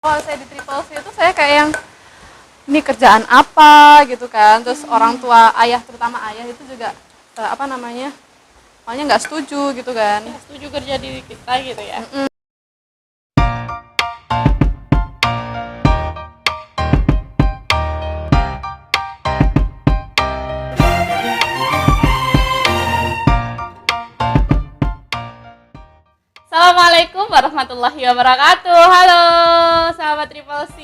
Awal saya di Triple C itu saya kayak yang ini kerjaan apa gitu kan, terus orang tua ayah, terutama ayah itu juga apa namanya, awalnya nggak setuju gitu kan. Ya, setuju kerja di kita gitu ya. Assalamualaikum warahmatullahi wabarakatuh. Halo sahabat Triple C.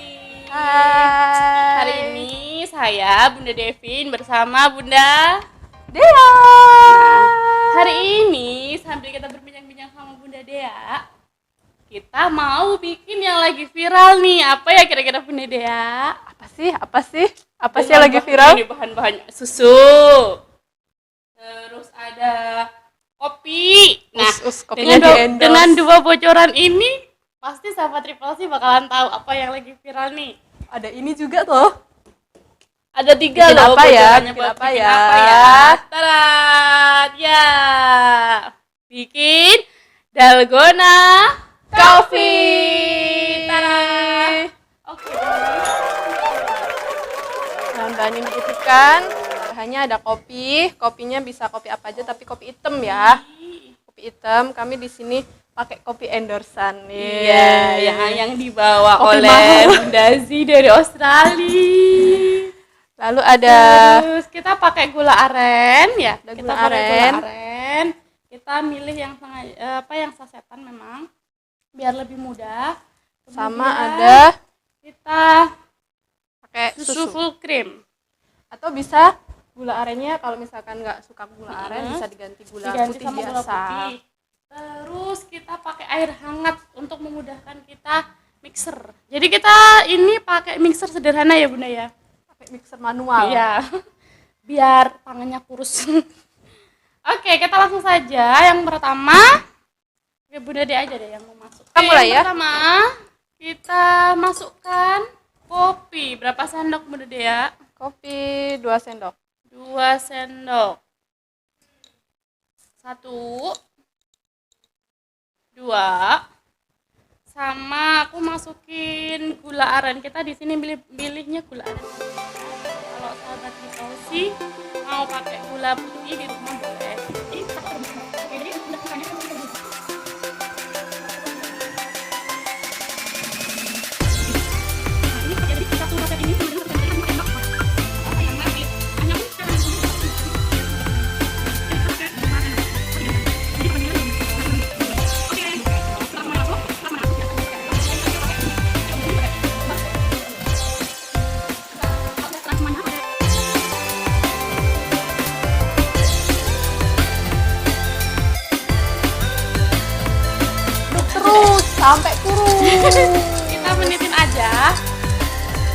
Hai. Hari ini saya Bunda Devin bersama Bunda Dea. Hari ini sambil kita berbincang-bincang sama Bunda Dea, kita mau bikin yang lagi viral nih. Apa ya kira-kira Bunda Dea? Apa sih yang lagi viral? Ini bahan-bahannya susu. Terus ada kopi. Nah, Kopinya dengan dua bocoran ini pasti sahabat Triple C bakalan tahu apa yang lagi viral nih. Ada ini juga tuh. Ada tiga Bikin loh apa ya? bocorannya Bikin buat apa bikin ya? apa ya? Tarat ya. Bikin dalgona coffee. Tarat. Oke. Bahan-bahan yang dibutuhkan hanya ada kopi. Kopinya bisa kopi apa aja, tapi kopi hitam ya. Kopi hitam. Kami di sini pakai kopi endorsan. Iya, yang dibawa Kopi oleh mahal. Bunda Z dari Australia. Lalu ada Terus kita pakai gula aren ya. Ada Kita gula pakai aren. gula aren. Kita milih yang yang sasetan memang biar lebih mudah. sama Kemudian ada kita pakai susu susu. full cream. Atau bisa gula arennya kalau misalkan nggak suka gula aren bisa diganti gula Diganti putih sama biasa. gula putih. Terus kita pakai air hangat untuk memudahkan kita mixer. Jadi kita ini pakai mixer sederhana ya Bunda ya. Pakai mixer manual. Iya. Biar tangannya kurus. Oke, kita langsung saja. Yang pertama, Bunda Dea aja deh yang mau masuk. Kita mulai yang ya. Pertama, kita masukkan kopi. Berapa sendok Bunda Dea? Kopi 2 sendok. 2 sendok. 1 2 sama aku masukin gula aren. Kita di sini pilihnya gula aren. Kalau sahabat Triple C mau pakai gula putih di rumah boleh. Terus sampai kurus. Kita menitin aja.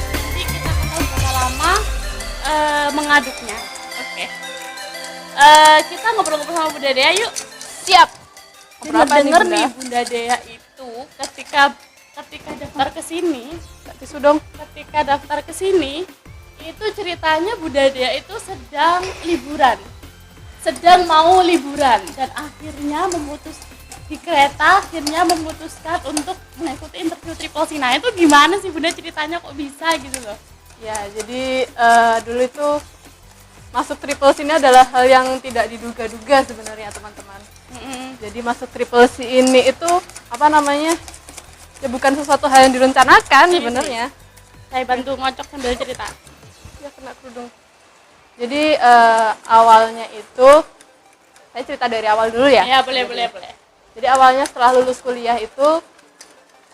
Nanti kita tahu berapa lama mengaduknya. Oke. Kita ngobrol-ngobrol sama Bunda Dea yuk. Siap. Berapa Dengar Bunda? nih Bunda Dea itu ketika daftar ke sini, Tisu dong. ketika daftar ke sini itu ceritanya Bunda Dea itu sedang liburan. Sedang mau liburan dan akhirnya di kereta akhirnya memutuskan untuk mengikuti interview Triple C. Nah itu gimana sih Bunda ceritanya kok bisa gitu loh? Ya, jadi dulu itu masuk Triple C ini adalah hal yang tidak diduga-duga sebenarnya teman-teman. Jadi masuk Triple C ini itu apa namanya? Ya bukan sesuatu hal yang direncanakan sebenarnya. Saya bantu ngocok sambil cerita. Ya kena kerudung. Jadi awalnya itu saya cerita dari awal dulu ya. Ya boleh. Jadi awalnya setelah lulus kuliah itu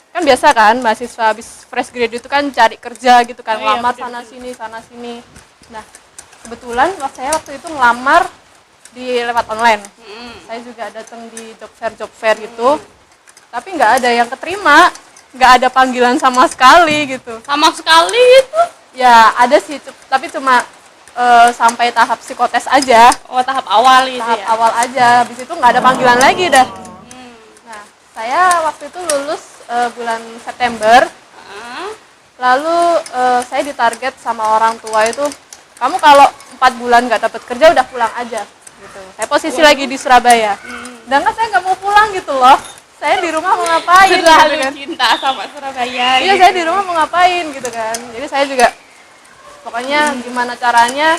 kan biasa kan mahasiswa habis fresh grade itu kan cari kerja gitu kan, Oh iya, ngelamar betul. sana sini. Nah, kebetulan saya waktu itu ngelamar di lewat online. Saya juga datang di job fair gitu. Tapi nggak ada yang keterima, nggak ada panggilan sama sekali gitu. Sama sekali itu. Ya ada sih, tapi cuma sampai tahap psikotes aja. Oh tahap awal itu Tahap ya. awal aja, habis itu nggak ada panggilan lagi dah. Nah, saya waktu itu lulus bulan September. Lalu saya ditarget sama orang tua itu, kamu kalau 4 bulan nggak dapat kerja udah pulang aja gitu. Saya posisi lagi di Surabaya. Sedangkan saya nggak mau pulang gitu loh. saya di rumah mau ngapain gitu Selalu kan. cinta sama Surabaya. Iya, saya di rumah mau ngapain gitu kan. Jadi saya juga pokoknya gimana caranya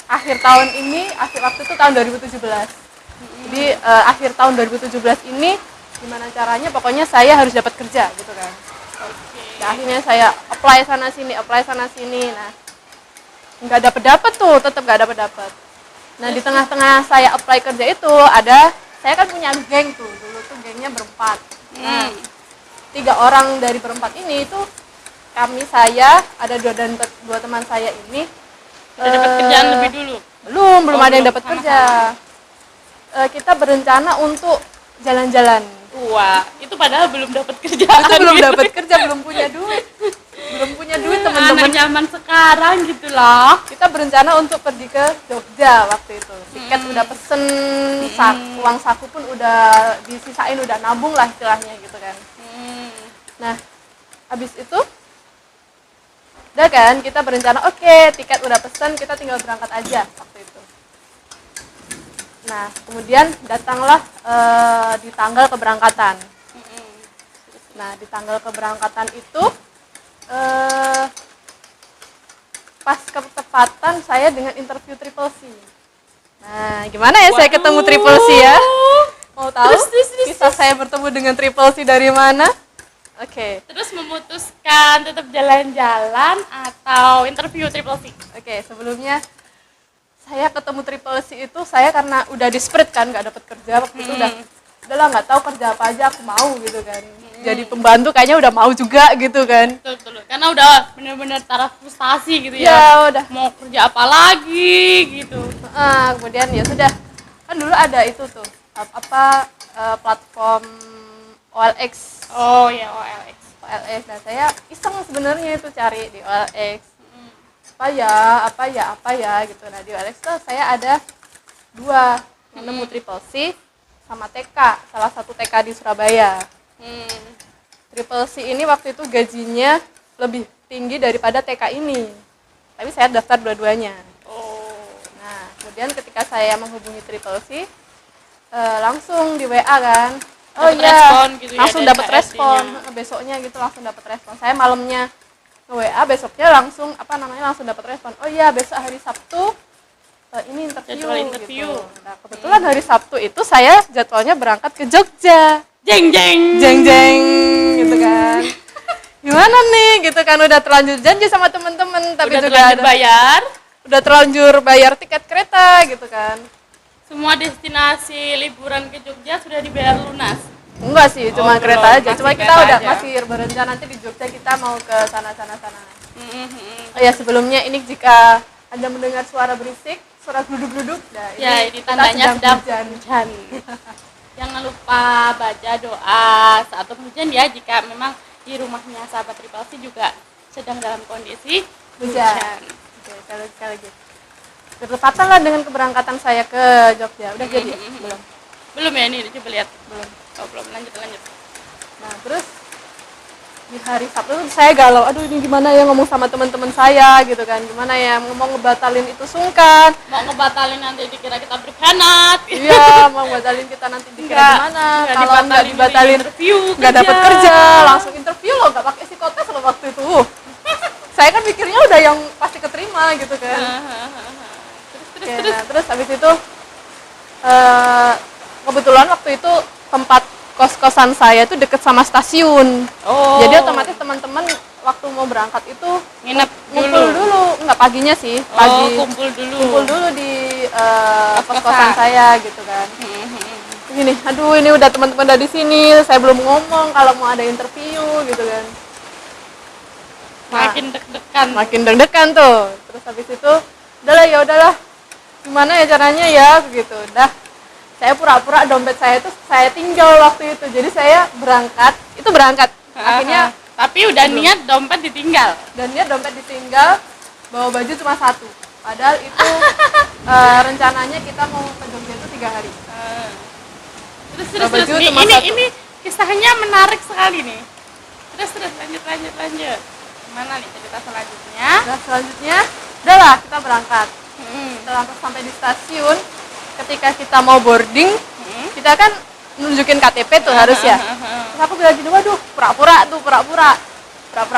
akhir tahun ini, akhir waktu itu tahun 2017. Jadi akhir tahun 2017 ini gimana caranya pokoknya saya harus dapat kerja gitu kan. Oke. Nah, akhirnya saya apply sana sini. Nah, nggak dapet tuh, tetap nggak dapet. Nah, di tengah-tengah saya apply kerja itu saya kan punya geng tuh, dulu tuh gengnya berempat. Nah, 3 orang dari berempat ini itu saya ada dua teman saya ini Udah dapat kerjaan lebih dulu. belum ada yang dapat kerja. Kita berencana untuk jalan-jalan. Wah, itu padahal belum dapat kerjaan. Itu belum gitu. dapat kerja, belum punya duit teman-teman. Anak zaman sekarang gitu loh. Kita berencana untuk pergi ke Jogja waktu itu. Tiket udah pesen, uang saku pun udah disisain, udah nabung lah istilahnya gitu kan. Nah, habis itu udah kan kita berencana oke, tiket udah pesen, kita tinggal berangkat aja waktu itu. Nah, kemudian datanglah di tanggal keberangkatan. Nah, di tanggal keberangkatan itu pas ketepatan saya dengan interview Triple C. Nah, gimana ya saya ketemu Triple C ya? Mau tahu kisah saya bertemu dengan Triple C dari mana? Oke. Terus memutuskan tetap jalan-jalan atau interview Triple C? Oke, sebelumnya saya ketemu Triple C itu saya karena udah desperate kan, nggak dapat kerja waktu itu udahlah nggak tahu kerja apa aja aku mau gitu kan. Jadi pembantu kayaknya udah mau juga gitu kan. Betul. Karena udah benar-benar taraf frustasi gitu ya. Ya udah. Mau kerja apa lagi gitu. Kemudian ya sudah, kan dulu ada itu tuh platform OLX. Oh ya, OLX. Nah, saya iseng sebenarnya itu cari di OLX. Apa ya gitu. Nah, di OLX tuh saya ada 2 yang nemu Triple C sama TK, salah satu TK di Surabaya. Triple C ini waktu itu gajinya lebih tinggi daripada TK ini. Tapi saya daftar dua-duanya. Nah, kemudian ketika saya menghubungi Triple C, langsung di WA kan. Respon gitu langsung ya, dapat respon. Besoknya gitu langsung dapat respon. Saya malamnya WA, besoknya langsung langsung dapat respon. Oh iya, besok hari Sabtu ini interview. Gitu. Nah, kebetulan hari Sabtu itu saya jadwalnya berangkat ke Jogja. Jeng gitu kan. Gimana nih gitu kan, udah terlanjur janji sama temen-temen, tapi udah juga udah terlanjur bayar tiket kereta gitu kan. Semua destinasi liburan ke Jogja sudah dibayar lunas. Enggak sih, cuma kereta aja. Cuma kita udah aja. masih berencana nanti di Jogja kita mau ke sana. Oh ya, sebelumnya ini jika Anda mendengar suara berisik, suara gluduk-gluduk, ini tandanya sedang hujan. Jangan lupa baca doa saat hujan ya, jika memang di rumahnya sahabat Triple C juga sedang dalam kondisi hujan. Oke, sekali lagi. Bertepatan lah dengan keberangkatan saya ke Jogja. Udah jadi ya? Belum ya, ini coba lihat. Belum. Lanjut. Nah, terus di hari Sabtu saya galau. Aduh, ini gimana ya ngomong sama teman-teman saya gitu kan. Gimana ya mau ngebatalin itu sungkan. Mau ngebatalin nanti dikira kita berkhianat. Iya, mau ngebatalin kita nanti dikira gimana. Kalau nggak dibatalin nggak dapat kerja, langsung interview loh, nggak pakai psikotes loh waktu itu. Saya kan mikirnya udah yang pasti keterima gitu kan. Terus habis itu kebetulan waktu itu tempat kos-kosan saya itu deket sama stasiun. Jadi otomatis teman-teman waktu mau berangkat itu ngumpul dulu. Enggak, paginya sih, kumpul dulu di kos-kosan saya gitu kan. Gini, aduh ini udah teman-teman udah di sini, saya belum ngomong kalau mau ada interview gitu kan. Makin deg-degan tuh. Terus habis itu udahlah gimana ya caranya ya gitu. Udah saya pura-pura dompet saya itu saya tinggal waktu itu. Jadi saya berangkat akhirnya tapi udah niat dompet ditinggal. Bawa baju cuma 1. Padahal itu rencananya kita mau ke Jogja itu 3 hari. Terus ini kisahnya menarik sekali nih. Terus lanjut. Gimana nih cerita selanjutnya? Udahlah kita berangkat. Setelah sampai di stasiun, ketika kita mau boarding, kita kan nunjukin KTP tuh harus ya. Terus aku bilang gini, waduh pura-pura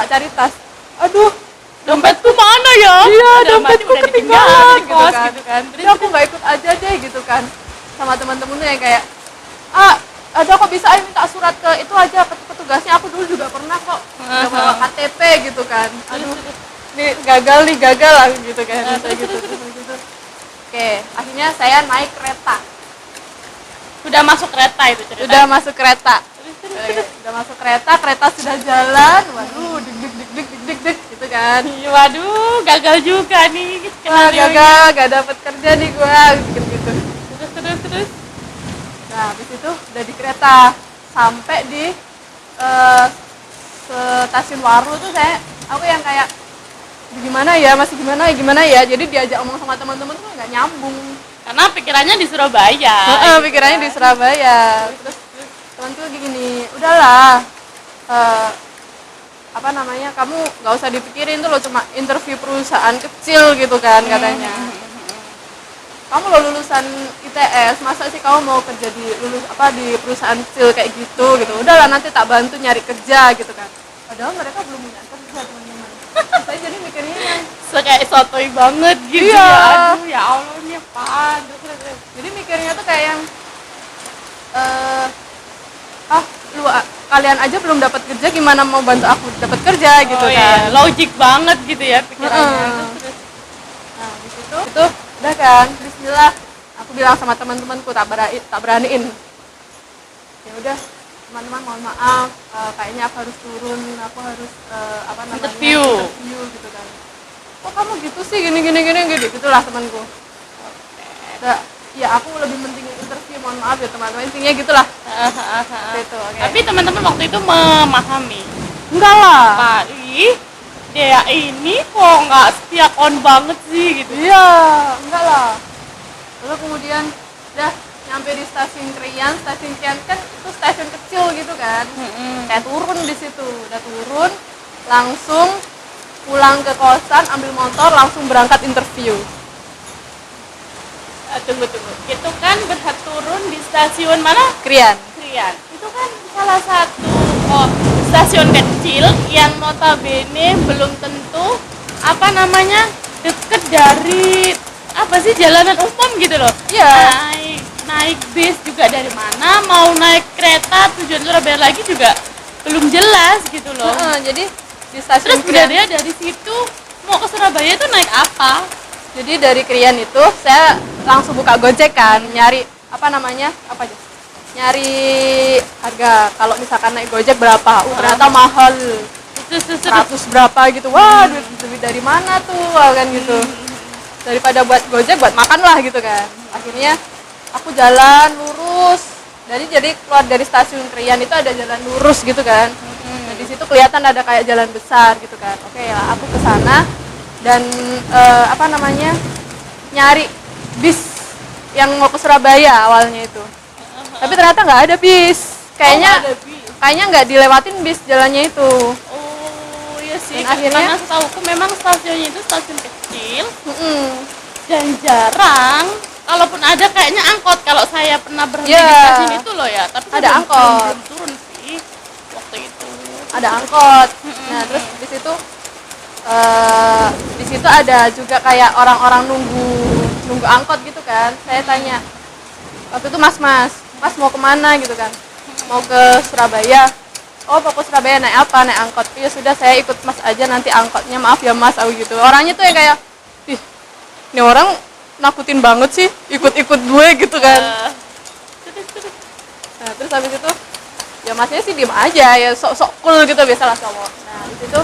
cari tas, aduh Dompetku mana ya? iya Dalam hati dompetku udah ketinggalan di kos gitu kan. Jadi aku nggak ikut aja deh gitu kan, sama teman-teman tuh yang kayak ada kok bisa minta surat ke itu aja ke petugasnya, aku dulu juga pernah kok udah bawa KTP gitu kan. Aduh ini gagal lah gitu kan. Gitu. Oke, akhirnya saya naik kereta. Udah masuk kereta itu ceritanya. Udah masuk kereta. Udah masuk kereta sudah jalan. Waduh, dig gitu kan. Iya, waduh, gagal juga nih. Wah, gagal, gak dapet kerja nih gua gitu. Terus. Nah, habis itu udah di kereta sampai di stasiun Waru tuh aku yang kayak gimana ya, jadi diajak omong sama teman-teman tuh nggak nyambung Karena pikirannya di Surabaya. Pikirannya di Surabaya. Terus temanku gini, udahlah, kamu nggak usah dipikirin tuh, lo cuma interview perusahaan kecil gitu kan katanya. Kamu lo lulusan ITS, masa sih kamu mau kerja di perusahaan kecil kayak gitu. Udahlah nanti tak bantu nyari kerja gitu kan. Padahal mereka belum punya kerja teman-teman. Saya jadi mikirnya yang kayak sotoy banget gitu iya. Ya. Aduh ya Allah nih apaan. Jadi mikirnya tuh kayak yang kalian aja belum dapat kerja, gimana mau bantu aku dapat kerja gitu kan. Iya. Logik banget gitu ya pikirannya. Nah di situ itu udah kan, bismillah, aku bilang sama teman-temanku, tak beraniin. Ya udah teman-teman, mohon maaf, kayaknya aku harus turun, aku harus interview gitu kan. Kok kamu gitu sih, gini gitulah temanku. Ya aku lebih pentingin interview, mohon maaf ya teman-teman, intinya gitulah. Gitu, okay. Tapi teman-teman waktu itu memahami. Enggak lah. Pak, dia ini kok nggak setia on banget sih gitu. Iya, enggak lah. Lalu kemudian udah nyampe di stasiun Krian kan itu stasiun kecil gitu kan. Saya turun di situ, udah turun, langsung pulang ke kosan, ambil motor, langsung berangkat interview. Tunggu. Itu kan berhak turun di stasiun mana? Krian. Itu kan salah satu stasiun kecil yang notabene belum tentu deket dari jalanan umum gitu loh. Iya. Naik bis juga dari mana, mau naik kereta tujuan Surabaya lagi juga belum jelas gitu loh. Jadi di stasiun Terus Krian dari situ mau ke Surabaya itu naik apa? Jadi dari Krian itu saya langsung buka Gojek kan, nyari nyari harga. Kalau misalkan naik Gojek berapa? Ternyata mahal. 100 berapa gitu. Wah, duit dari mana tuh kan gitu. Daripada buat Gojek, buat makan lah gitu kan. Akhirnya aku jalan lurus. Jadi keluar dari stasiun Krian itu ada jalan lurus gitu kan. Nah, di situ kelihatan ada kayak jalan besar gitu kan. Oke lah, aku ke sana dan nyari bis yang mau ke Surabaya awalnya itu. Tapi ternyata nggak ada bis. Kayaknya nggak dilewatin bis jalannya itu. Oh iya sih. Dan akhirnya setauku memang stasiunnya itu stasiun kecil. Dan jarang. Kalaupun ada kayaknya angkot. Kalau saya pernah berhenti di stasiun itu loh ya. Tapi ada angkot. Belum turun sih waktu itu. Ada angkot. Nah terus di situ ada juga kayak orang-orang nunggu angkot gitu kan. Saya tanya waktu itu, mas mau kemana gitu kan, mau ke Surabaya. Oh mau ke Surabaya, naik apa? Naik angkot. Ya sudah, saya ikut mas aja nanti angkotnya, maaf ya mas, aku gitu. Orangnya tuh yang kayak, ih ini orang nakutin banget sih, ikut gue gitu kan. Nah terus habis itu ya masnya sih diem aja, ya sok cool gitu, biasalah cowok. Nah di situ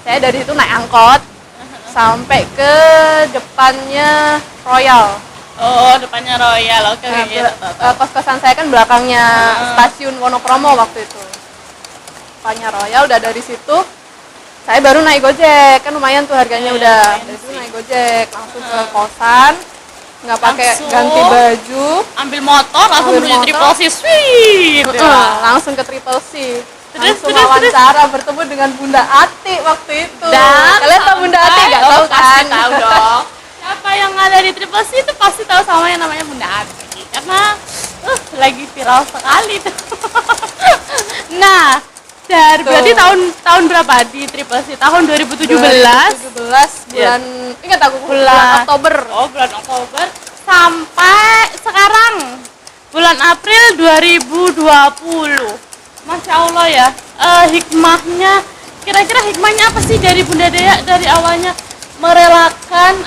saya dari situ naik angkot sampai ke depannya Royal. Oh, depannya Royal. Oke. Kos-kosan saya kan belakangnya stasiun Wonokromo waktu itu. Depannya Royal, udah dari situ saya baru naik Gojek. Kan lumayan tuh harganya udah. Dari situ naik Gojek langsung ke kosan. Nggak pakai ganti baju, ambil motor langsung menuju Triple C Suite. Langsung ke Triple C. Langsung wawancara bertemu dengan Bunda Ati waktu itu. Kalian tahu Bunda Ati nggak? Tahu kan? Tahu dong. Siapa yang ada di Triple C itu pasti tahu sama yang namanya Bunda Ati. Karena lagi viral sekali tuh. Nah, dari berarti tahun berapa di Triple C? Tahun 2017. 2017 bulan ingat aku bulan Oktober. Oh, bulan Oktober sampai sekarang bulan April 2020. Masya Allah ya. Hikmahnya, kira-kira hikmahnya apa sih dari Bunda Dea dari awalnya merelakan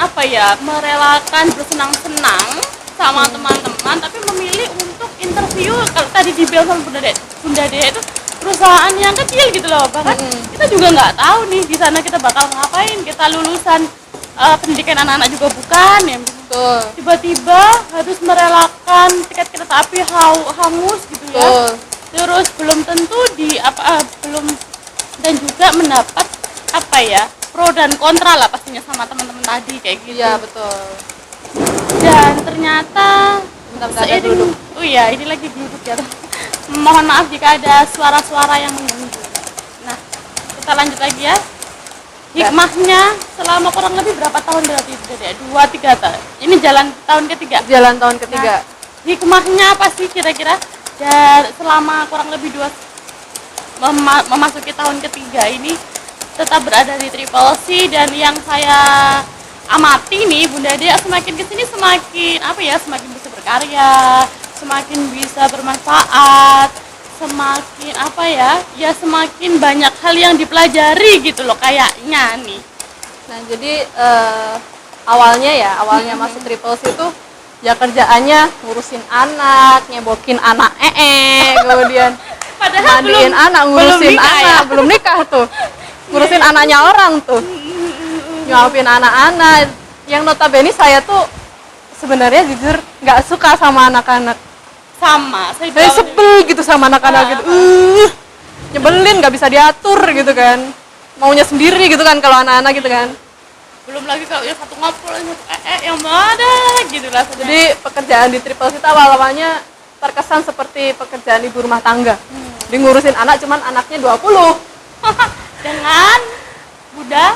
bersenang-senang sama teman-teman, tapi memilih untuk interview kalau tadi dibilang sama Bunda Dea itu perusahaan yang kecil gitu loh, bahkan kita juga nggak tahu nih di sana kita bakal ngapain, kita lulusan pendidikan anak-anak juga bukan ya. Betul. Tiba-tiba harus merelakan tiket kereta api hangus gitu ya. Betul. Terus belum tentu belum dan juga mendapat pro dan kontra lah pastinya sama teman-teman tadi kayak gitu. Iya, betul. Dan ternyata Bentar-bentar duduk. Oh iya, ini lagi duduk ya. Mohon maaf jika ada suara-suara yang mengganggu. Nah, kita lanjut lagi ya. Hikmahnya selama kurang lebih berapa tahun berarti? 2-3 tahun. Ini jalan tahun ketiga. Jalan tahun ketiga. Nah, hikmahnya apa sih kira-kira? Dan selama kurang lebih memasuki tahun ketiga ini tetap berada di Triple C, dan yang saya amati nih Bunda Dea semakin kesini semakin semakin bisa berkarya, semakin bisa bermanfaat, semakin semakin banyak hal yang dipelajari gitu loh kayaknya nih. Nah, jadi awalnya masuk Triple C itu ya kerjaannya ngurusin anak, nyebokin anak kemudian Padahal mandiin anak, ngurusin nikah anak, ya? belum nikah tuh. Ngurusin anaknya orang tuh. Nyuapin anak-anak. Yang notabene saya tuh sebenarnya jujur nggak suka sama anak-anak. Sama, saya Sebel gitu sama anak-anak gitu. Nyebelin, nggak bisa diatur gitu kan. Maunya sendiri gitu kan kalau anak-anak gitu kan. belum lagi kalau yang satu ngobrol yang mana gitu rasanya. Jadi pekerjaan di Triple C awal-awalnya terkesan seperti pekerjaan ibu rumah tangga. Dia ngurusin anak cuman anaknya 20 dengan Bunda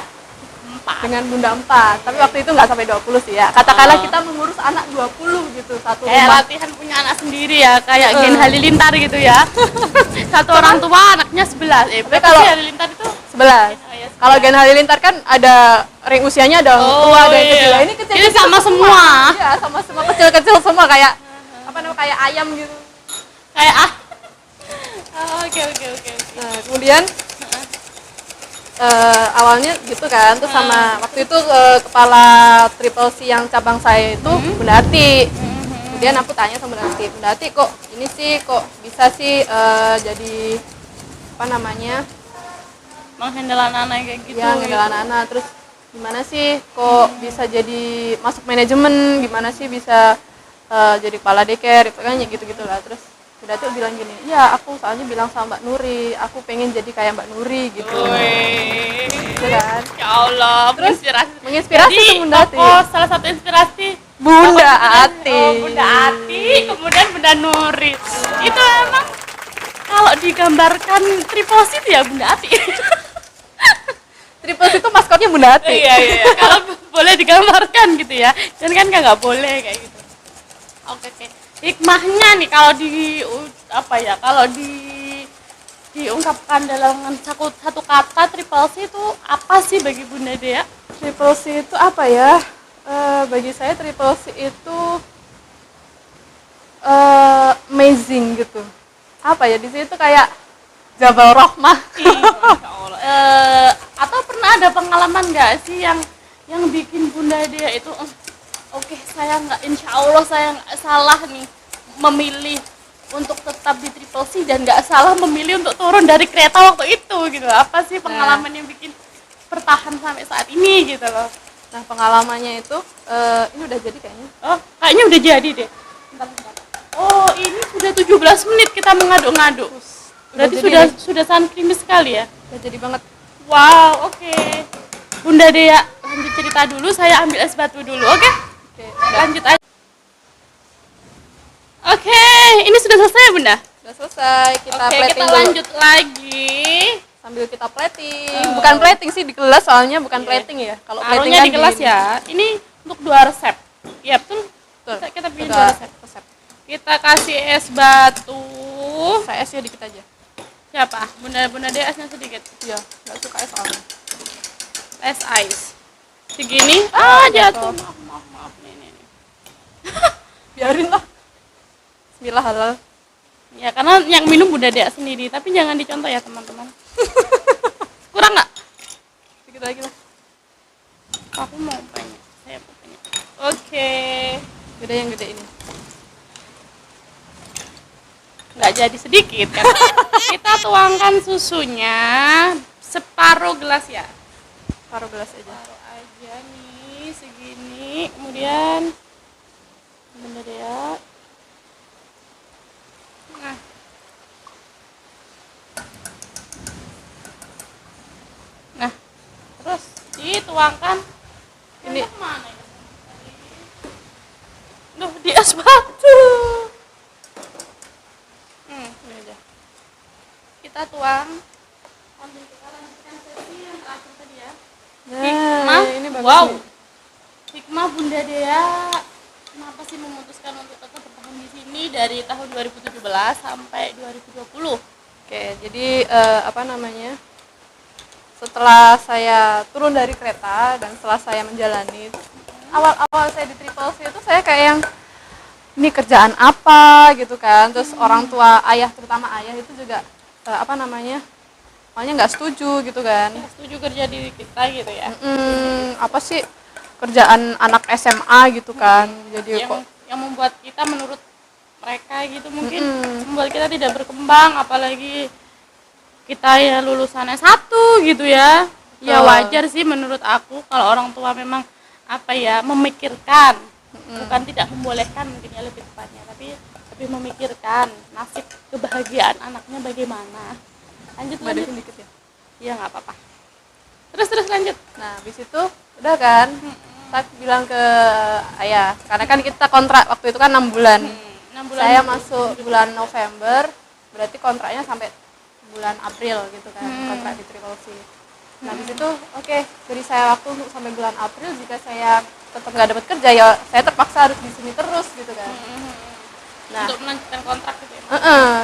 4. dengan bunda 4. Tapi waktu itu nggak sampai 20 sih ya. Katakanlah kita mengurus anak 20 gitu satu Kayak rumah. latihan punya anak sendiri ya, kayak Gen Halilintar gitu ya. Satu orang tua anaknya 11. Berarti kalau Halilintar itu 11. Kalau Gen Halilintar kan ada ring usianya, ada yang tua, ada yang kecil. Ini kecil. Ini sama semua. Iya, sama semua kecil-kecil semua kayak kayak ayam gitu. Kayak Oke. Nah, kemudian awalnya gitu kan, terus sama waktu itu kepala Triple C yang cabang saya itu Bunda Ati. Kemudian aku tanya sama Bunda Ati, kok ini sih kok bisa sih jadi menghandle anak-anak kayak gitu. Ya, ngendal anak-anak. Terus gimana sih kok bisa jadi masuk manajemen, gimana sih bisa jadi kepala daycare, itu kan gitu-gitulah. Terus Bunda Ati bilang gini, ya aku soalnya bilang sama Mbak Nuri, aku pengen jadi kayak Mbak Nuri gitu. Gitu kan. Ya Allah, Terus menginspirasi Jadi, tuh Bunda Ati. salah satu inspirasi Bunda Ati. Bunda Ati, kemudian Bunda Nuri. Itu emang kalau digambarkan Triple C itu ya Bunda Ati. Triple C itu maskotnya Bunda Ati. Iya. Kalau boleh digambarkan gitu ya. Dan kan nggak boleh kayak gitu. Oke. Hikmahnya nih kalau diungkapkan dalam satu kata Triple C itu apa sih bagi Bunda Dea? Triple C itu apa ya? Bagi saya Triple C itu amazing gitu. Apa ya, di situ kayak Jabal Rahmah. Masya Allah. Atau pernah ada pengalaman nggak sih yang bikin Bunda Dea itu oke, saya nggak, insya Allah saya nggak salah nih memilih untuk tetap di Triple C dan nggak salah memilih untuk turun dari kereta waktu itu gitu. Apa sih pengalaman yang bikin bertahan sampai saat ini gitu loh? Nah, pengalamannya itu ini udah jadi kayaknya. Oh, kayaknya udah jadi deh. Bentar. Oh, ini sudah 17 menit kita mengaduk-ngaduk. Berarti sudah sangat krimis sekali ya. Udah jadi banget. Wow, oke. Bunda Dea lanjut cerita dulu, saya ambil es batu dulu, oke? Oke, Lanjut aja. Oke, ini sudah selesai Bunda? udah selesai. Kita Oke, plating kita dulu. lanjut lagi. Sambil kita plating. Bukan plating sih, di kelas soalnya bukan plating ya. Kalau plating Taruhnya kan di kelas ya. Ini untuk 2 resep. Iya, betul. Betul. Kita pilih Udah 2 resep. Kita kasih es batu. Saya esnya dikit aja. Siapa? Bunda dia esnya sedikit. Iya, nggak suka es soalnya. Es ice. Segini. Jatuh. Maaf. Nih. Biarin lah. Bismillah halal. Ya, karena yang minum Bunda dia sendiri, tapi jangan dicontoh ya, teman-teman. Kurang nggak? Sedikit lagi lah. Aku mau banyak. Saya mau banyak. Oke. Gede yang gede ini. Nggak jadi sedikit kan. Kita tuangkan susunya separuh gelas ya. Taruh gelas aja. Taruh aja nih segini, kemudian bener ya. Nah, terus dituangkan. Ini mana ya? Duh, di es batu. ini aja. Kita tuang. Sambil kita lanjutkan sesi yang terakhir tadi ya. Nah, ini bagus Wow. nih. Hikmah Bunda Dea kenapa sih memutuskan untuk tetap bertahan di sini dari tahun 2017 sampai 2020? Oke, jadi apa namanya? Setelah saya turun dari kereta dan setelah saya menjalani itu, awal-awal saya di Triple C itu saya kayak yang ini kerjaan apa gitu kan. Terus orang tua ayah, terutama ayah itu juga apa namanya? Makanya nggak setuju gitu kan. Ya, setuju kerja di kita gitu ya. Apa sih kerjaan anak SMA gitu kan. Jadi yang membuat kita menurut mereka gitu mungkin membuat kita tidak berkembang, apalagi kita ya lulusannya satu gitu ya. Ya wajar sih menurut aku kalau orang tua memang apa ya memikirkan, bukan tidak membolehkan mungkin ya lebih tepatnya, tapi lebih memikirkan nasib kebahagiaan anaknya bagaimana. Lanjut dikit ya. Iya nggak apa-apa. Terus lanjut. Nah, habis itu udah kan. Saya bilang ke ayah, karena kan kita kontrak waktu itu kan 6 bulan. 6 bulan. Saya masuk bulan November, berarti kontraknya sampai bulan April gitu kan, kontrak di Triple C. Nah, di situ oke, beri saya waktu untuk sampai bulan April. Jika saya tetap nggak dapat kerja ya saya terpaksa harus di sini terus gitu kan. Nah, untuk melanjutkan kontrak gitu ya.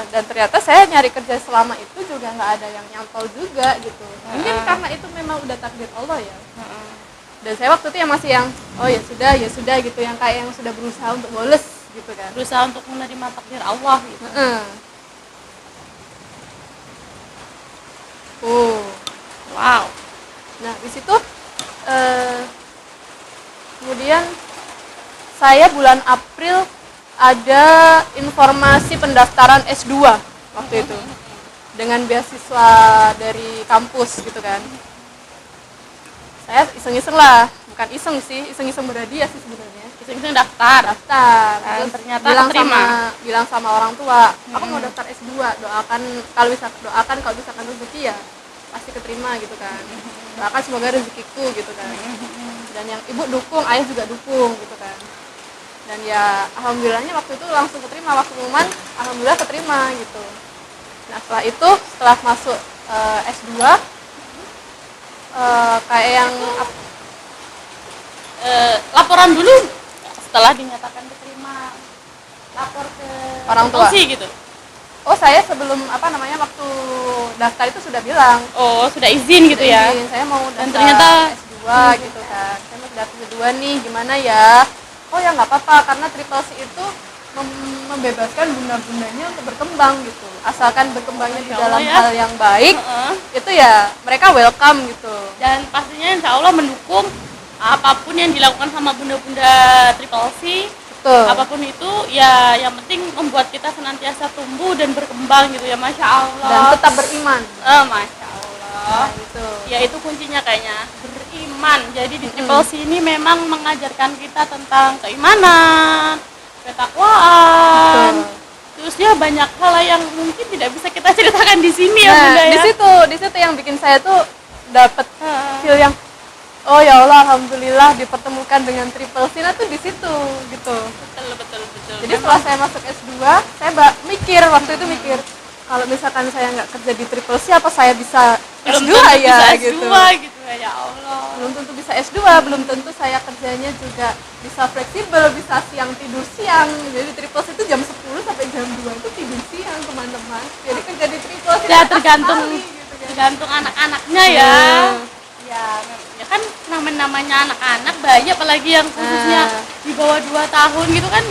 Dan ternyata saya nyari kerja selama itu juga nggak ada yang nyantol juga gitu. Mungkin karena itu memang udah takdir Allah ya. Dan saya waktu itu yang masih yang oh ya sudah gitu, yang kayak yang sudah berusaha untuk boles gitu kan. Berusaha untuk menerima takdir Allah gitu. Wow. Nah, di situ kemudian saya bulan April ada informasi pendaftaran S2 waktu itu dengan beasiswa dari kampus gitu kan. Saya iseng-iseng lah, bukan iseng sih, iseng-iseng berhadiah sih sebenarnya. Iseng-iseng daftar. Terus ternyata bilang sama orang tua, aku mau daftar S2, doakan kalau misalkan rezeki ya pasti keterima gitu kan. Doakan semoga rezekiku gitu kan. Dan yang ibu dukung, ayah juga dukung gitu kan. Dan ya alhamdulillahnya waktu itu langsung keterima, waktu pengumuman alhamdulillah keterima gitu. Nah, setelah masuk S2 kayak yang laporan dulu setelah dinyatakan keterima, lapor ke orang tua gitu. Oh, saya sebelum waktu daftar itu sudah bilang. Oh, sudah izin gitu ya. Saya mau daftar dan ternyata S2 gitu kan. Saya mau daftar S2 nih, gimana ya? Oh ya nggak apa-apa, karena Triple C itu membebaskan bunda-bundanya untuk berkembang gitu. Asalkan berkembangnya di dalam hal yang baik, itu ya mereka welcome gitu. Dan pastinya insya Allah mendukung apapun yang dilakukan sama bunda-bunda Triple C. Betul. Apapun itu ya yang penting membuat kita senantiasa tumbuh dan berkembang gitu ya, Masya Allah. Dan tetap beriman. Masya Allah. Nah, itu. Ya itu kuncinya kayaknya, beriman. Jadi di Triple C ini memang mengajarkan kita tentang keimanan, ketakwaan. Terus ya banyak hal yang mungkin tidak bisa kita ceritakan di sini ya Bunda ya. Di situ yang bikin saya tuh dapat feel yang oh ya Allah, alhamdulillah dipertemukan dengan Triple C tuh di situ gitu. Betul. Jadi setelah saya masuk S2, saya waktu itu mikir kalau misalkan saya nggak kerja di Triple C apa saya bisa S2 ya bisa gitu. S2 gitu ya Allah. Belum belum tentu bisa S2, belum tentu saya kerjanya juga bisa fleksibel, bisa siang tidur siang. Jadi triple C itu jam 10 sampai jam 2 itu tidur siang, teman-teman. Jadi kerja di triple C ya tergantung tergantung anak-anaknya ya. Ya kan namanya anak-anak bayi, apalagi yang khususnya di bawah 2 tahun gitu kan,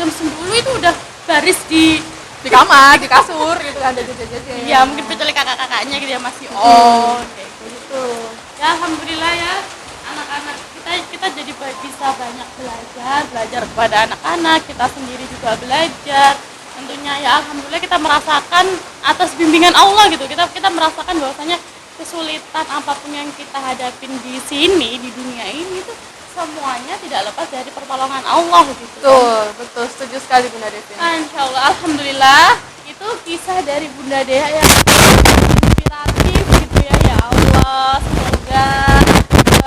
jam 10 itu udah baris di kamar, di kasur gitu kan, ada jajan-jajan. Ya mungkin kecuali kakak-kakaknya gitu ya masih on kayak gitu. Ya alhamdulillah ya, anak-anak kita jadi bisa banyak belajar kepada anak-anak, kita sendiri juga belajar. Tentunya ya alhamdulillah kita merasakan atas bimbingan Allah gitu. Kita merasakan bahwasanya kesulitan apapun yang kita hadapin di sini, di dunia ini tuh semuanya tidak lepas dari pertolongan Allah gitu. Betul, setuju sekali Bunda Devin. Insya Allah, alhamdulillah itu kisah dari Bunda Dea yang inspiratif gitu ya. Ya Allah, semoga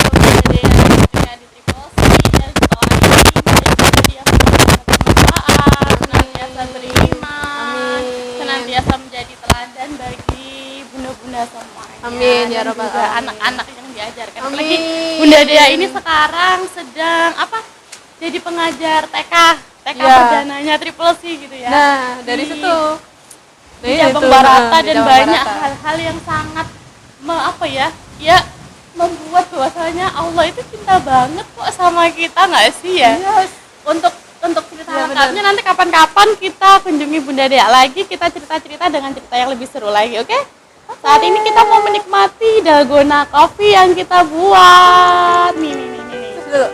Bunda Dea yang punya di Triple C dan setelah ini yang bermanfaat, senantiasa beriman, senantiasa menjadi teladan bagi bunda-bunda semuanya. Amin ya rabbal alamin. Anak-anak yang diajarkan. Apalagi Bunda Dea ini sekarang sedang jadi pengajar TK perdananya Triple C gitu ya. Nah, dari situ di Cabang Barata dan banyak hal-hal yang sangat membuat bahwasanya Allah itu cinta banget kok sama kita, nggak sih ya? Yes. Untuk cerita lengkapnya nanti kapan-kapan kita kunjungi Bunda Dea lagi, kita cerita-cerita dengan cerita yang lebih seru lagi, oke? Saat ini kita mau menikmati dalgona coffee yang kita buat. Nih. Terus dulu.